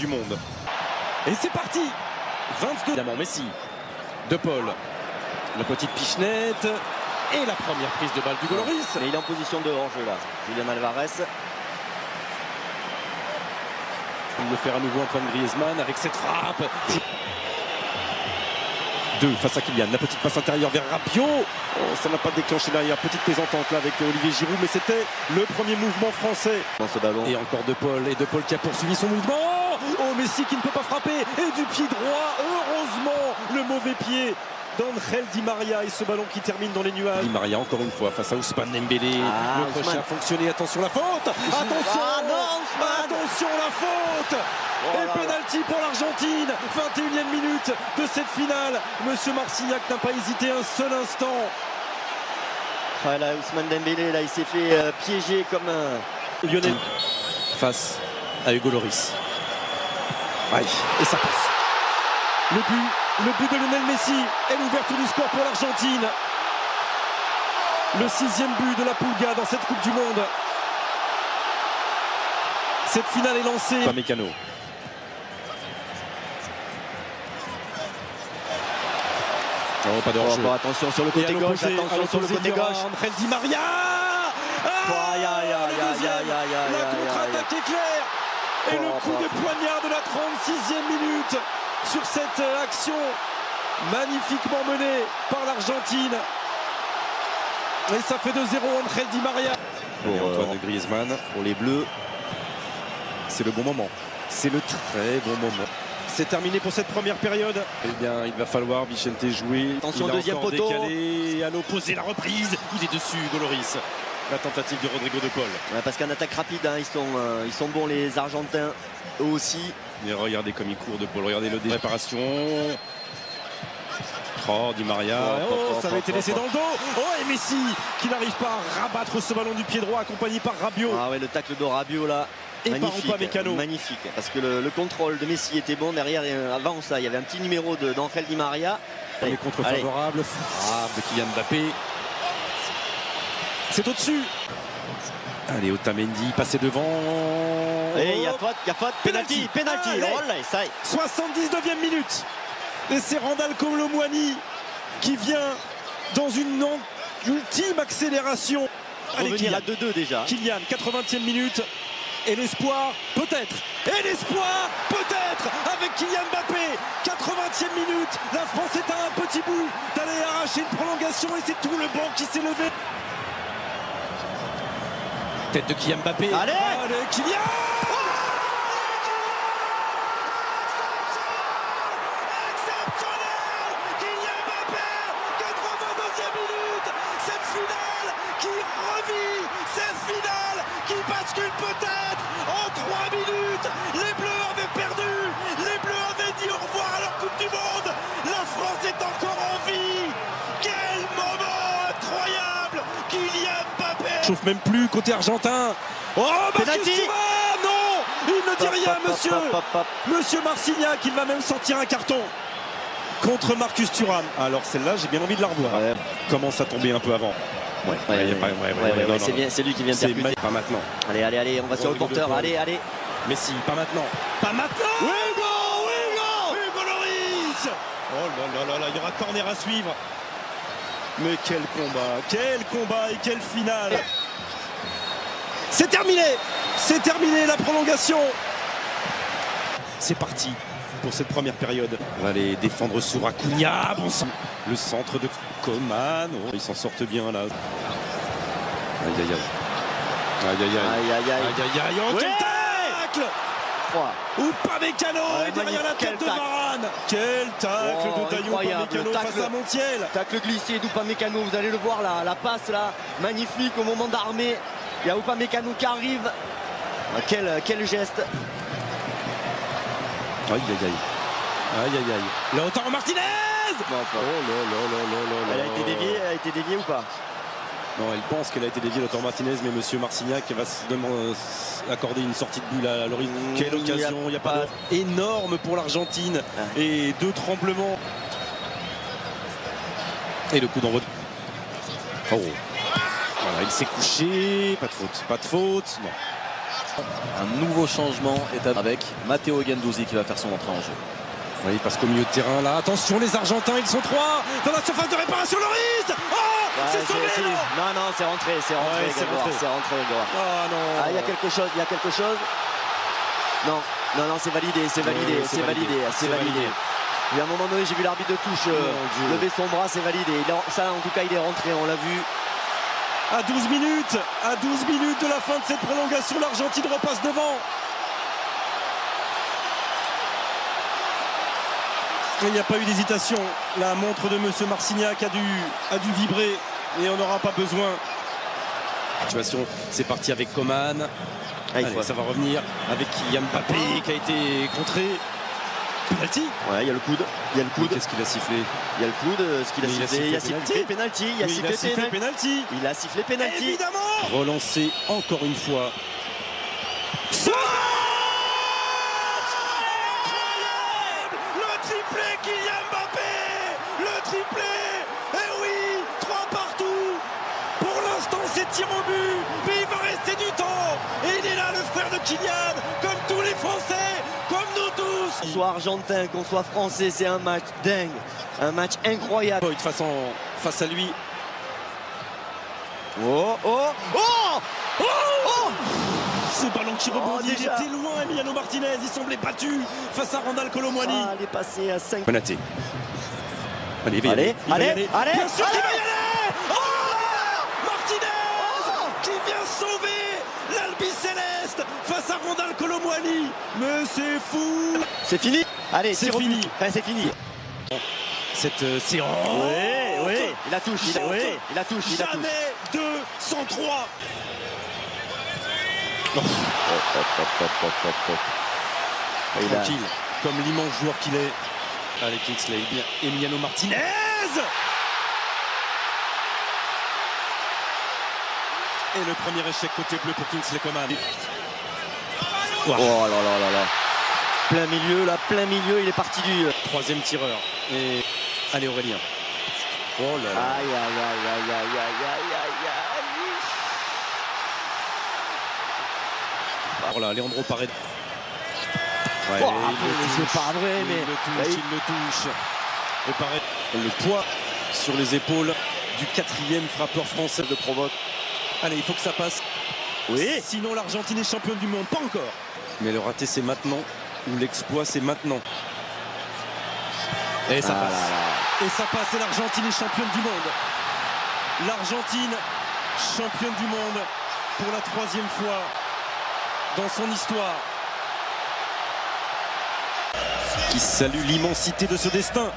du Monde. Et c'est parti. 22. Évidemment, Messi. De Paul. La petite pichenette. Et la première prise de balle d'Hugo Lloris. Mais il est en position de hors-jeu là, Julian Alvarez. Il le fait à nouveau Antoine Griezmann avec cette frappe. 2 face à Kylian, la petite passe intérieure vers Rabiot. Oh, ça n'a pas déclenché derrière, petite plaisantante là avec Olivier Giroud, mais c'était le premier mouvement français. Dans ce ballon. Et encore De Paul, et De Paul qui a poursuivi son mouvement. Oh, Messi qui ne peut pas frapper, et du pied droit, heureusement, le mauvais pied d'Angel Di Maria, et ce ballon qui termine dans les nuages. Di Maria encore une fois face à Ousmane Dembélé. Le crochet a fonctionné, attention la faute. Attention, attention la faute. Et penalty pour l'Argentine, 21e minute de cette finale. Monsieur Marcignac n'a pas hésité un seul instant. Ah, là, Ousmane Dembélé, là, il s'est fait piéger comme un... Lionel face à Hugo Lloris. Aïe, et ça passe. Le but de Lionel Messi est l'ouverture du score pour l'Argentine. Le 6e but de la Pulga dans cette Coupe du Monde. Cette finale est lancée. Pas Mécano. Oh, pas de hors-jeu. Attention sur le côté gauche, attention sur le côté gauche. Angel Di Maria. La contre-attaque est claire. Et le coup de poignard de la 36e minute sur cette action magnifiquement menée par l'Argentine. Et ça fait 2-0 Angel Di Maria. Pour Antoine Griezmann. Pour les Bleus. C'est le bon moment. C'est le très bon moment. C'est terminé pour cette première période. Eh bien, il va falloir Vicente jouer. Attention, il a deuxième encore poteau. Décalé à l'opposé, la reprise. Il est dessus, Hugo Lloris. La tentative de Rodrigo de Paul. Ouais, parce qu'en attaque rapide, hein, ils sont bons les Argentins, eux aussi. Mais regardez comme il court de Paul. Regardez le dé. Réparation. Oh, Di Maria. Oh, ça avait été laissé dans le dos. Oh, et Messi qui n'arrive pas à rabattre ce ballon du pied droit, accompagné par Rabiot. Ah ouais, le tacle de Rabiot là. Et magnifique, par Upamecano. Magnifique, parce que le contrôle de Messi était bon derrière. Avant ça, il y avait un petit numéro d'Angel Di Maria. Les contre favorables. Frappe de Kylian Mbappé. C'est au-dessus. Allez, Otamendi, passé devant. Et il y a faute, penalty. Oh là, ça y est. 79e minute. Et c'est Randal Colomwani qui vient dans une ultime accélération. Allez, Kylian, à 2-2 déjà. Kylian, 80e minute. Et l'espoir, peut-être. Et l'espoir, peut-être, avec Kylian Mbappé. 80e minute. La France est à un petit bout d'aller arracher une prolongation. Et c'est tout le banc qui s'est levé. Tête de Kylian Mbappé. Allez, Kylian. Qui bascule peut-être en 3 minutes. Les Bleus avaient perdu. Les Bleus avaient dit au revoir à leur Coupe du Monde. La France est encore en vie. Quel moment incroyable. Kylian Mbappé. Chauffe même plus côté argentin. Oh, Marcus Thuram. Non, il ne dit rien, monsieur. Monsieur Marcignac, il va même sortir un carton contre Marcus Thuram. Alors celle-là, j'ai bien envie de la revoir. Ouais. Commence à tomber un peu avant. C'est lui qui vient de percuter. Pas maintenant. Allez, on va sur le porteur. Allez. Messi, pas maintenant. Pas maintenant. Hugo Lloris. Oh là, il y aura corner à suivre. Mais quel combat et quelle finale. C'est terminé la prolongation. C'est parti pour cette première période. On va aller défendre sur Acuna. Bon sang. Le centre de Coman. Oh, ils s'en sortent bien là. Aïe. Oh, quel tacle. Upamecano est derrière la tête de Varane. Quel tacle de Dayo Upamecano face à Montiel. Tacle glissé d'Upamecano, vous allez le voir là, la passe là, magnifique au moment d'armer. Il y a Upamecano qui arrive. Quel geste. Aïe. Lautaro Martinez. Elle a été déviée ou pas? Non, elle pense qu'elle a été déviée, Lautaro Martinez, mais monsieur Marcignac va accorder une sortie de but à l'horizon. Quelle occasion, il n'y a pas énorme pour l'Argentine. Et 2 tremblements. Et le coup d'envoi. Oh. Voilà, il s'est couché, pas de faute, non. Un nouveau changement est avec Matteo Guendouzi qui va faire son entrée en jeu. Oui, parce qu'au milieu de terrain, là, attention, les Argentins, ils sont 3 dans la surface de réparation. Loris, oh, c'est sauvé, non. Non, c'est rentré, c'est rentré. Grégoire. Ah non. Ah, il y a quelque chose. Non, c'est validé. Il y a un moment donné, j'ai vu l'arbitre de touche lever son bras, c'est validé. Ça, en tout cas, il est rentré, on l'a vu. À 12 minutes de la fin de cette prolongation, l'Argentine repasse devant. Il n'y a pas eu d'hésitation. La montre de Monsieur Marcignac a dû vibrer et on n'aura pas besoin. Situation, c'est parti avec Coman. Allez, ça va revenir avec Kylian Mbappé qui a été contré. Penalty. Ouais, il y a le coude. Qu'est-ce qu'il a sifflé? Il y a le coude. Ce qu'il a sifflé. Il a sifflé penalty. Il a sifflé penalty. Il a sifflé penalty. Évidemment. Relancé encore une fois. Kylian Mbappé, le triplé, et oui, 3 partout. Pour l'instant, c'est tir au but, mais il va rester du temps. Et il est là, le frère de Kylian, comme tous les Français, comme nous tous. Qu'on soit argentin, qu'on soit français, c'est un match dingue, un match incroyable. Face à lui. Oh. Ce ballon qui rebondit, il était loin, Emiliano Martinez, il semblait battu face à Randal Kolo Muani. Ah, il est passé à 5. Konaté. Allez. Bien sûr qu'il va y aller. Martinez qui vient sauver l'Albi-Céleste face à Randal Kolo Muani. Mais c'est fou. C'est fini. Allez, c'est fini. C'est fini. Cette séance. Oui. Il la touche. Jamais 203. Tranquille, comme l'immense joueur qu'il est. Allez, Kingsley, bien. Emiliano Martinez. Et le premier échec côté bleu pour Kingsley Coman. Oh là. Plein milieu, il est parti du... Troisième tireur. Et allez, Aurélien. Oh là là. Aïe. Voilà, Leandro Paredes. Ouais, c'est pas vrai, mais il le touche. Et Paredes, le poids sur les épaules du 4e frappeur français de provoque. Allez, il faut que ça passe. Oui. Sinon, l'Argentine est championne du monde. Pas encore. Mais le raté, c'est maintenant. Ou l'exploit, c'est maintenant. Et ça passe. Et ça passe. Et l'Argentine est championne du monde. L'Argentine, championne du monde pour la 3e fois dans son histoire. Qui salue l'immensité de ce destin.